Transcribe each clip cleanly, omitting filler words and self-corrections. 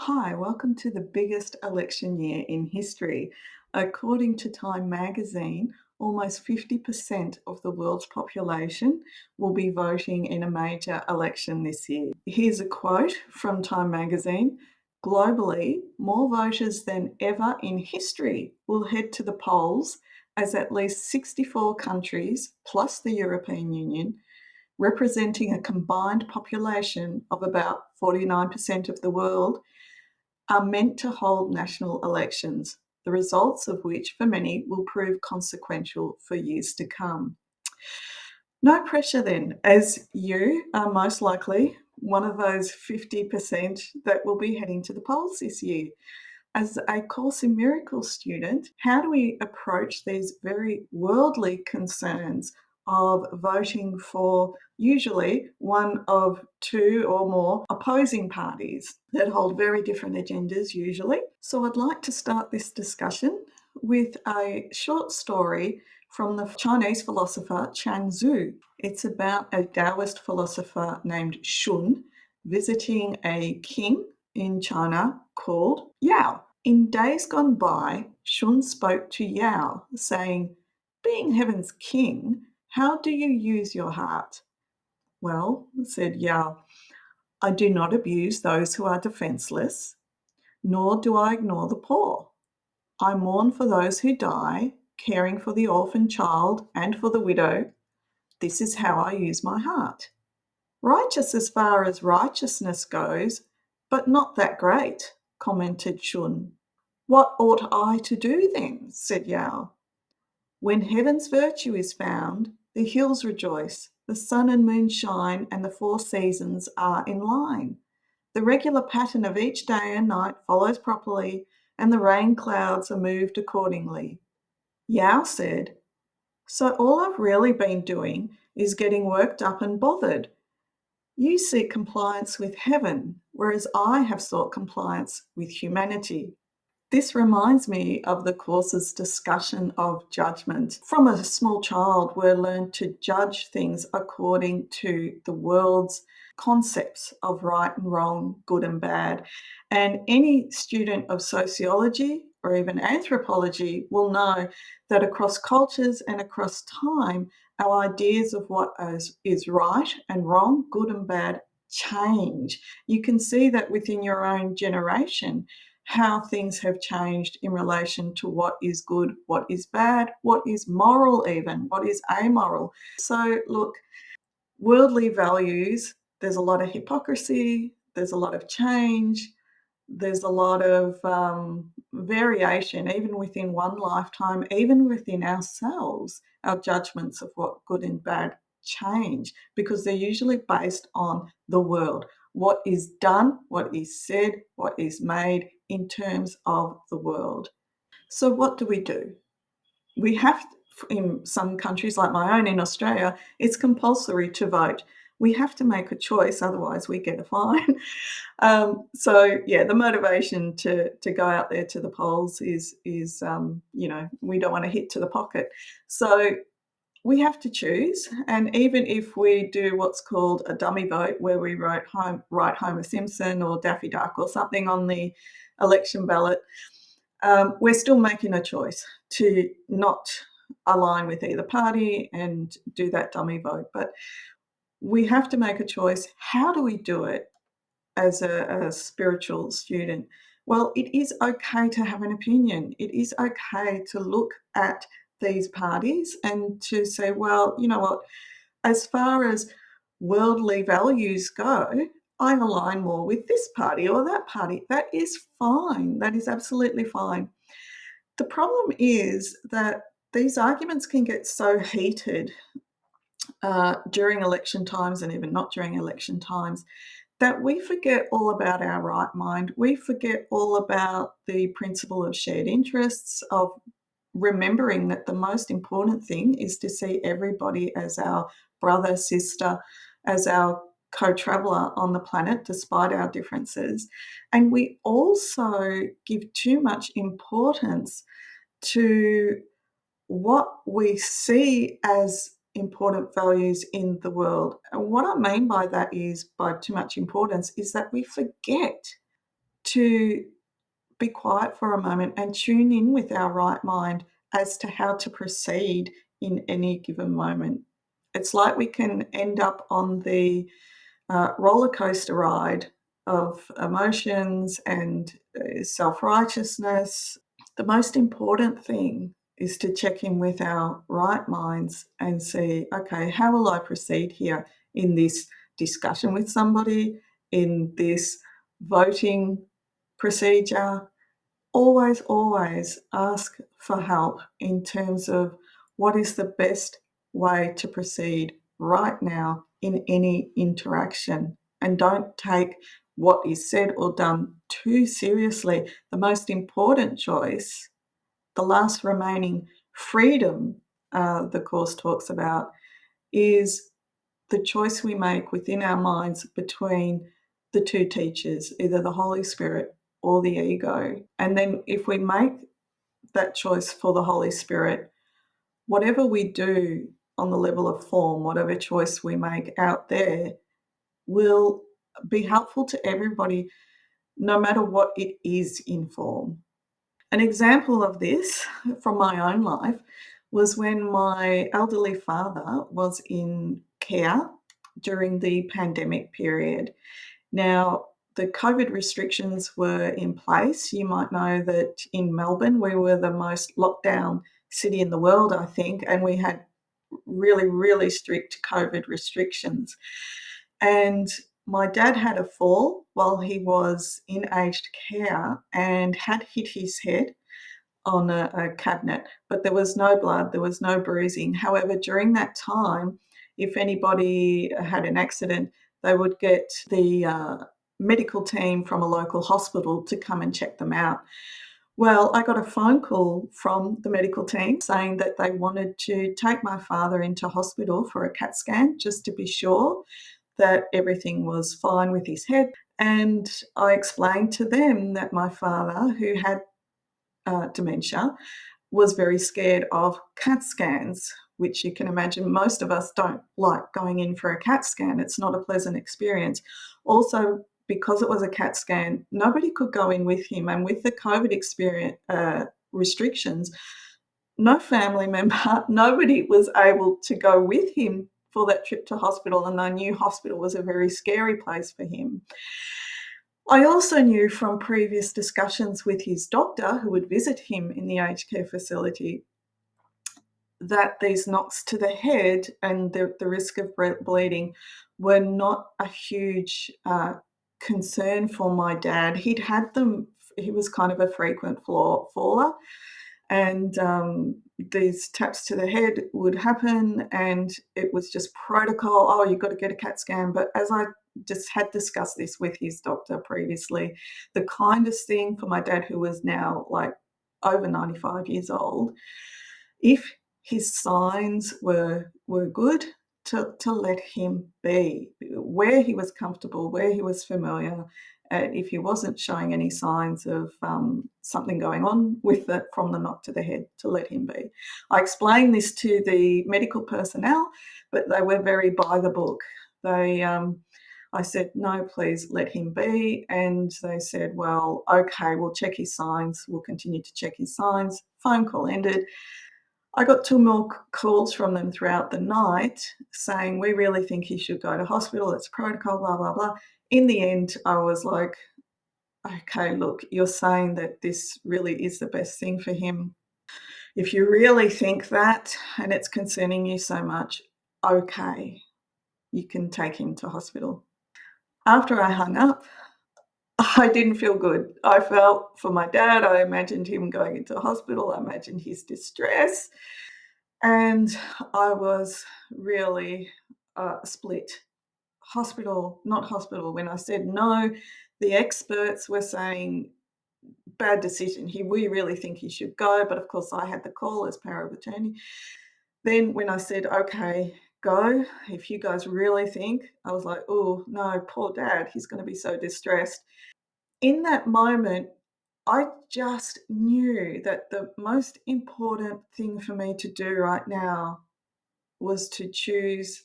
Hi, welcome to the biggest election year in history. According to Time magazine, almost 50% of the world's population will be voting in a major election this year. Here's a quote from Time magazine. Globally, more voters than ever in history will head to the polls as at least 64 countries, plus the European Union, representing a combined population of about 49% of the world, are meant to hold national elections, the results of which for many will prove consequential for years to come. No pressure then, as you are most likely one of those 50% that will be heading to the polls this year. As a Course in Miracles student, how do we approach these very worldly concerns of voting for usually one of two or more opposing parties that hold very different agendas usually? So I'd like to start this discussion with a short story from the Chinese philosopher Chuang Tzu. It's about a Taoist philosopher named Shun visiting a king in China called Yao. In days gone by, Shun spoke to Yao, saying, "Being heaven's king, how do you use your heart?" "Well," said Yao, "I do not abuse those who are defenseless, nor do I ignore the poor. I mourn for those who die, caring for the orphan child and for the widow. This is how I use my heart. Righteous as far as righteousness goes, but not that great," commented Shun. "What ought I to do then?" said Yao. "When heaven's virtue is found, the hills rejoice, the sun and moon shine, and the four seasons are in line. The regular pattern of each day and night follows properly, and the rain clouds are moved accordingly." Yao said, "So all I've really been doing is getting worked up and bothered. You seek compliance with heaven, whereas I have sought compliance with humanity." This reminds me of the Course's discussion of judgment. From a small child, we're learned to judge things according to the world's concepts of right and wrong, good and bad. And any student of sociology or even anthropology will know that across cultures and across time, our ideas of what is right and wrong, good and bad, change. You can see that within your own generation, how things have changed in relation to what is good, what is bad, what is moral even, what is amoral. So look, worldly values, there's a lot of hypocrisy, there's a lot of change, there's a lot of variation, even within one lifetime, even within ourselves, our judgments of what good and bad change, because they're usually based on the world. What is done, what is said, what is made in terms of the world. So what do? We have, in some countries like my own in Australia, it's compulsory to vote. We have to make a choice, otherwise we get a fine. So yeah, the motivation to go out there to the polls is we don't want to hit to the pocket. So we have to choose, and even if we do what's called a dummy vote, where we write Homer Simpson or Daffy Duck or something on the election ballot, we're still making a choice to not align with either party and do that dummy vote. But we have to make a choice. How do we do it as a spiritual student? Well, it is okay to have an opinion. It is okay to look at these parties and to say, well, you know what, as far as worldly values go, I align more with this party or that party. That is fine. That is absolutely fine. The problem is that these arguments can get so heated during election times and even not during election times that we forget all about our right mind. We forget all about the principle of shared interests, of remembering that the most important thing is to see everybody as our brother, sister, as our co-traveller on the planet, despite our differences. And we also give too much importance to what we see as important values in the world. And what I mean by that is, by too much importance, is that we forget to be quiet for a moment and tune in with our right mind as to how to proceed in any given moment. It's like we can end up on the roller coaster ride of emotions and self righteousness. The most important thing is to check in with our right minds and see, okay, how will I proceed here in this discussion with somebody, in this voting procedure? Always, always ask for help in terms of what is the best way to proceed right now in any interaction. And don't take what is said or done too seriously. The most important choice, the last remaining freedom the Course talks about, is the choice we make within our minds between the two teachers, either the Holy Spirit or the ego. And then if we make that choice for the Holy Spirit, whatever we do on the level of form, whatever choice we make out there, will be helpful to everybody, no matter what it is in form. An example of this from my own life was when my elderly father was in care during the pandemic period. Now, the COVID restrictions were in place. You might know that in Melbourne, we were the most locked down city in the world, I think, and we had really, really strict COVID restrictions. And my dad had a fall while he was in aged care and had hit his head on a cabinet, but there was no blood, there was no bruising. However, during that time, if anybody had an accident, they would get the medical team from a local hospital to come and check them out. Well, I got a phone call from the medical team saying that they wanted to take my father into hospital for a CAT scan just to be sure that everything was fine with his head. And I explained to them that my father, who had dementia, was very scared of CAT scans, which you can imagine most of us don't like going in for a CAT scan. It's not a pleasant experience. Also, because it was a CAT scan, nobody could go in with him. And with the COVID experience restrictions, no family member, nobody was able to go with him for that trip to hospital. And I knew hospital was a very scary place for him. I also knew from previous discussions with his doctor, who would visit him in the aged care facility, that these knocks to the head and the risk of bleeding were not a huge concern for my dad. He'd had them, he was kind of a frequent faller, and these taps to the head would happen, and it was just protocol. Oh, you've got to get a CAT scan. But as I just had discussed this with his doctor previously, the kindest thing for my dad, who was now like over 95 years old, if his signs were good, to let him be where he was comfortable, where he was familiar. If he wasn't showing any signs of something going on with it from the knock to the head, to let him be. I explained this to the medical personnel, but they were very by the book. I said, no, please let him be. And they said, well, okay, we'll check his signs. We'll continue to check his signs. Phone call ended. I got two more calls from them throughout the night saying, we really think he should go to hospital. It's protocol, blah, blah, blah. In the end, I was like, okay, look, you're saying that this really is the best thing for him. If you really think that and it's concerning you so much, okay, you can take him to hospital. After I hung up, I didn't feel good. I felt for my dad. I imagined him going into hospital. I imagined his distress. And I was really split. Hospital, not hospital. When I said no, the experts were saying, bad decision. We really think he should go. But of course, I had the call as power of attorney. Then when I said, okay, go, if you guys really think, I was like, oh, no, poor dad. He's going to be so distressed. In that moment, I just knew that the most important thing for me to do right now was to choose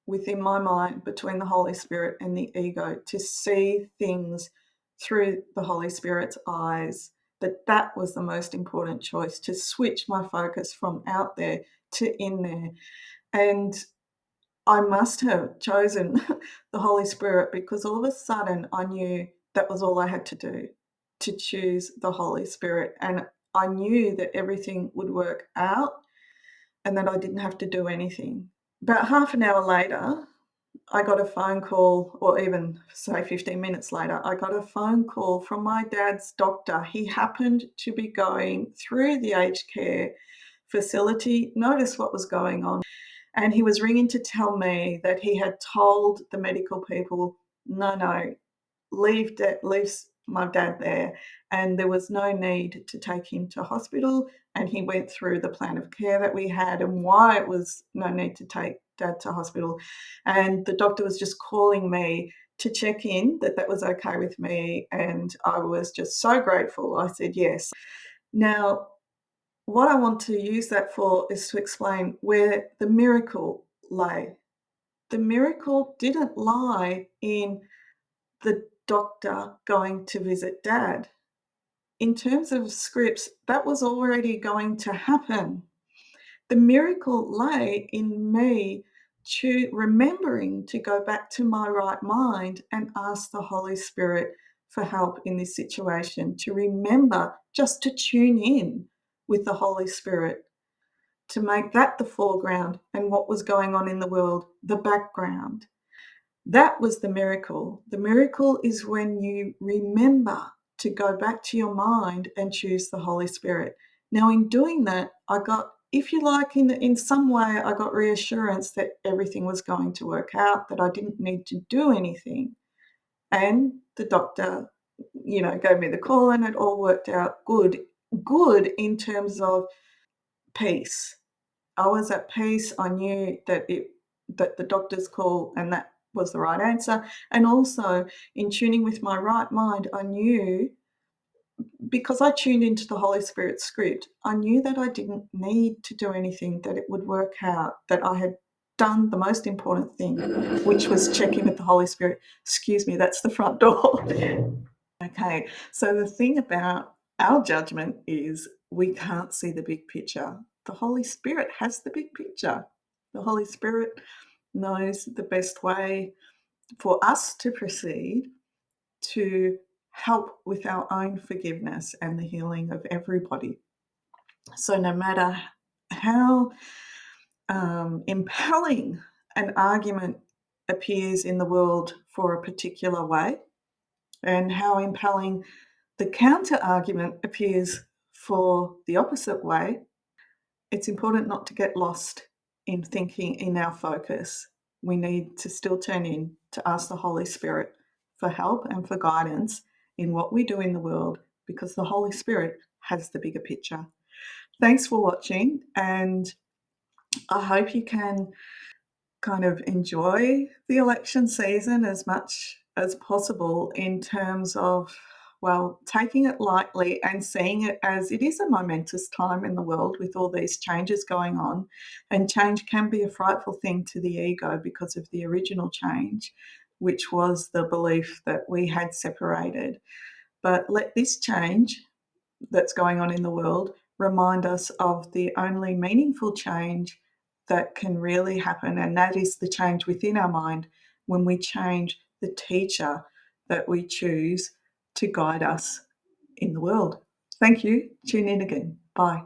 within my mind between the Holy Spirit and the ego to see things through the Holy Spirit's eyes, that was the most important choice, to switch my focus from out there to in there. And I must have chosen the Holy Spirit, because all of a sudden I knew that was all I had to do, to choose the Holy Spirit. And I knew that everything would work out and that I didn't have to do anything. About half an hour later, I got a phone call, or even say 15 minutes later, I got a phone call from my dad's doctor. He happened to be going through the aged care facility, noticed what was going on, and he was ringing to tell me that he had told the medical people, no, no, leave my dad there, and there was no need to take him to hospital. And he went through the plan of care that we had and why it was no need to take dad to hospital. And the doctor was just calling me to check in that that was okay with me, and I was just so grateful. I said yes. Now, what I want to use that for is to explain where the miracle lay. The miracle didn't lie in the doctor going to visit dad. In terms of scripts, that was already going to happen. The miracle lay in me remembering to go back to my right mind and ask the Holy Spirit for help in this situation, to remember just to tune in with the Holy Spirit, to make that the foreground and what was going on in the world the background. That was the miracle. The miracle is when you remember to go back to your mind and choose the Holy Spirit. Now, in doing that, I got, if you like, in some way, I got reassurance that everything was going to work out, that I didn't need to do anything. And the doctor, gave me the call, and it all worked out good. Good in terms of peace. I was at peace. I knew that the doctor's call and that was the right answer. And also, in tuning with my right mind, I knew, because I tuned into the Holy Spirit script, I knew that I didn't need to do anything, that it would work out, that I had done the most important thing, which was checking with the Holy Spirit. Excuse me, that's the front door. Okay, so the thing about our judgment is we can't see the big picture. The Holy Spirit has the big picture. The Holy Spirit knows the best way for us to proceed to help with our own forgiveness and the healing of everybody. So, no matter how impelling an argument appears in the world for a particular way, and how impelling the counter argument appears for the opposite way, it's important not to get lost in thinking in our focus. We need to still turn in to ask the Holy Spirit for help and for guidance in what we do in the world, because the Holy Spirit has the bigger picture. Thanks for watching, and I hope you can kind of enjoy the election season as much as possible, in terms of, well, taking it lightly and seeing it as it is a momentous time in the world with all these changes going on. And change can be a frightful thing to the ego because of the original change, which was the belief that we had separated. But let this change that's going on in the world remind us of the only meaningful change that can really happen, and that is the change within our mind, when we change the teacher that we choose to guide us in the world. Thank you. Tune in again. Bye.